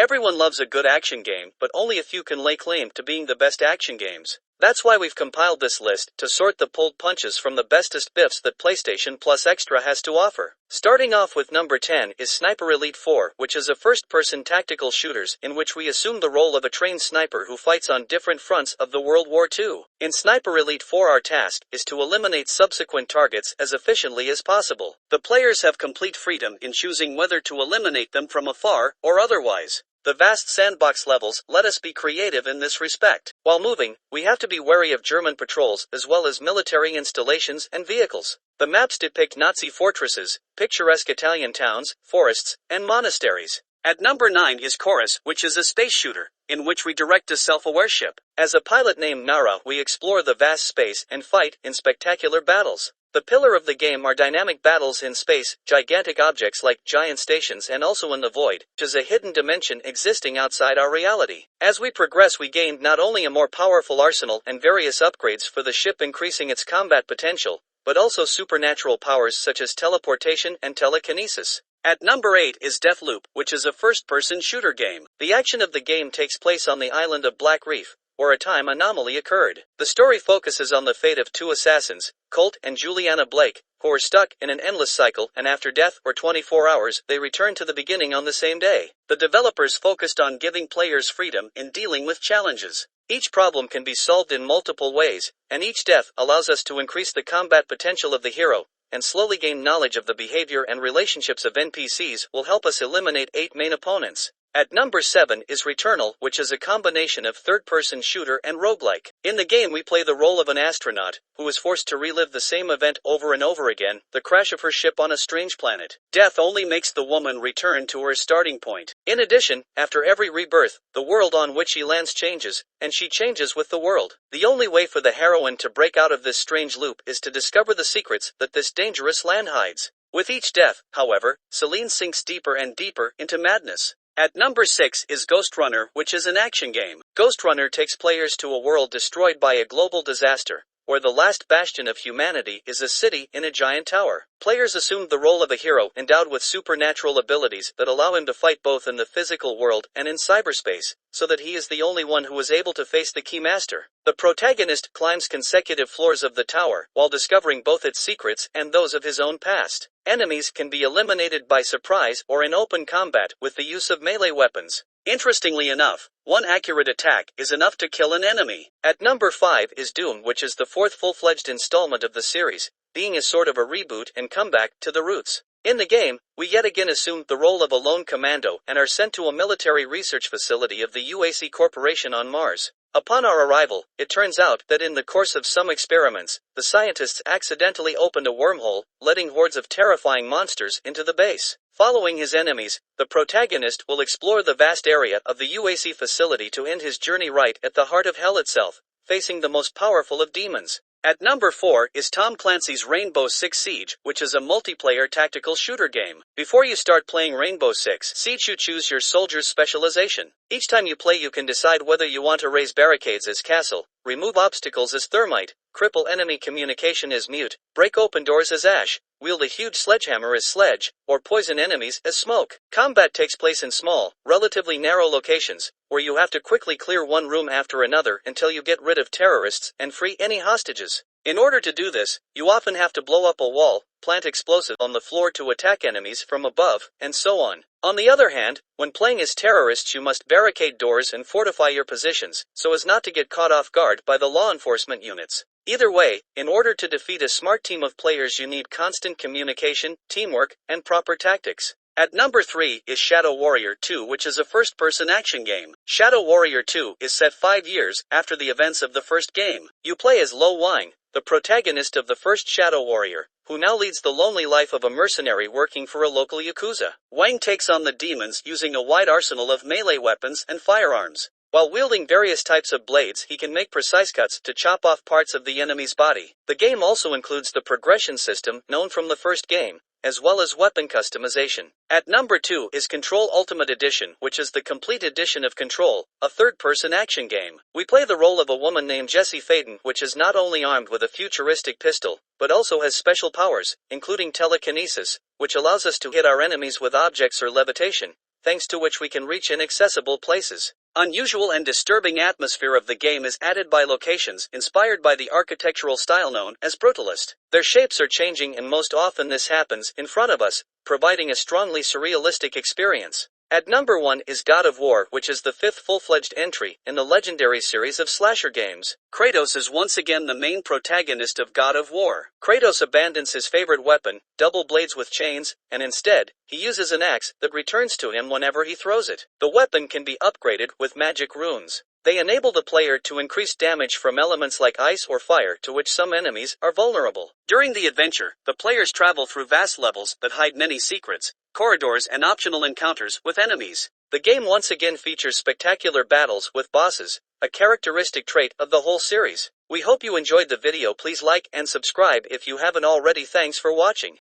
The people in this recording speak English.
Everyone loves a good action game, but only a few can lay claim to being the best action games. That's why we've compiled this list to sort the pulled punches from the bestest biffs that PlayStation Plus Extra has to offer. Starting off with number 10 is Sniper Elite 4, which is a first-person tactical shooters in which we assume the role of a trained sniper who fights on different fronts of the World War II. In Sniper Elite 4, our task is to eliminate subsequent targets as efficiently as possible. The players have complete freedom in choosing whether to eliminate them from afar or otherwise. The vast sandbox levels let us be creative in this respect. While moving, we have to be wary of German patrols as well as military installations and vehicles. The maps depict Nazi fortresses, picturesque Italian towns, forests, and monasteries. At number 9 is Chorus, which is a space shooter, in which we direct a self-aware ship. As a pilot named Nara, we explore the vast space and fight in spectacular battles. The pillar of the game are dynamic battles in space, gigantic objects like giant stations and also in the void, which is a hidden dimension existing outside our reality. As we progress, we gain not only a more powerful arsenal and various upgrades for the ship increasing its combat potential, but also supernatural powers such as teleportation and telekinesis. At number 8 is Deathloop, which is a first-person shooter game. The action of the game takes place on the island of Black Reef, where a time anomaly occurred. The story focuses on the fate of two assassins, Colt and Juliana Blake, who are stuck in an endless cycle, and after death or 24 hours, they return to the beginning on the same day. The developers focused on giving players freedom in dealing with challenges. Each problem can be solved in multiple ways, and each death allows us to increase the combat potential of the hero, and slowly gain knowledge of the behavior and relationships of NPCs will help us eliminate 8 main opponents. At number 7 is Returnal, which is a combination of third-person shooter and roguelike. In the game we play the role of an astronaut, who is forced to relive the same event over and over again, the crash of her ship on a strange planet. Death only makes the woman return to her starting point. In addition, after every rebirth, the world on which she lands changes, and she changes with the world. The only way for the heroine to break out of this strange loop is to discover the secrets that this dangerous land hides. With each death, however, Celine sinks deeper and deeper into madness. At number 6 is Ghostrunner, which is an action game. Ghostrunner takes players to a world destroyed by a global disaster, where the last bastion of humanity is a city in a giant tower. Players assume the role of a hero endowed with supernatural abilities that allow him to fight both in the physical world and in cyberspace, so that he is the only one who is able to face the Keymaster. The protagonist climbs consecutive floors of the tower, while discovering both its secrets and those of his own past. Enemies can be eliminated by surprise or in open combat with the use of melee weapons. Interestingly enough, one accurate attack is enough to kill an enemy. At number 5 is Doom, which is the 4th full-fledged installment of the series, being a sort of a reboot and comeback to the roots. In the game, we yet again assume the role of a lone commando and are sent to a military research facility of the UAC Corporation on Mars. Upon our arrival, it turns out that in the course of some experiments, the scientists accidentally opened a wormhole, letting hordes of terrifying monsters into the base. Following his enemies, the protagonist will explore the vast area of the UAC facility to end his journey right at the heart of hell itself, facing the most powerful of demons. At number 4 is Tom Clancy's Rainbow Six Siege, which is a multiplayer tactical shooter game. Before you start playing Rainbow Six Siege, you choose your soldier's specialization. Each time you play, you can decide whether you want to raise barricades as castle, remove obstacles as thermite, cripple enemy communication as mute, break open doors as ash, wield a huge sledgehammer as sledge, or poison enemies as smoke. Combat takes place in small, relatively narrow locations, where you have to quickly clear one room after another until you get rid of terrorists and free any hostages. In order to do this, you often have to blow up a wall, plant explosives on the floor to attack enemies from above, and so on. On the other hand, when playing as terrorists, you must barricade doors and fortify your positions, so as not to get caught off guard by the law enforcement units. Either way, in order to defeat a smart team of players, you need constant communication, teamwork, and proper tactics. At number 3 is Shadow Warrior 2, which is a first-person action game. Shadow Warrior 2 is set 5 years after the events of the first game. You play as Lo Wang, the protagonist of the first Shadow Warrior, who now leads the lonely life of a mercenary working for a local yakuza. Wang takes on the demons using a wide arsenal of melee weapons and firearms. While wielding various types of blades, he can make precise cuts to chop off parts of the enemy's body. The game also includes the progression system known from the first game, as well as weapon customization. At number 2 is Control Ultimate Edition, which is the complete edition of Control, a third-person action game. We play the role of a woman named Jessie Faden, which is not only armed with a futuristic pistol, but also has special powers, including telekinesis, which allows us to hit our enemies with objects or levitation, thanks to which we can reach inaccessible places. Unusual and disturbing atmosphere of the game is added by locations inspired by the architectural style known as brutalist. Their shapes are changing and most often this happens in front of us, providing a strongly surrealistic experience. At number 1 is God of War, which is the 5th full-fledged entry in the legendary series of slasher games. Kratos is once again the main protagonist of God of War. Kratos abandons his favorite weapon, double blades with chains, and instead, he uses an axe that returns to him whenever he throws it. The weapon can be upgraded with magic runes. They enable the player to increase damage from elements like ice or fire to which some enemies are vulnerable. During the adventure, the players travel through vast levels that hide many secrets, corridors and optional encounters with enemies. The game once again features spectacular battles with bosses, a characteristic trait of the whole series. We hope you enjoyed the video. Please like and subscribe if you haven't already. Thanks for watching.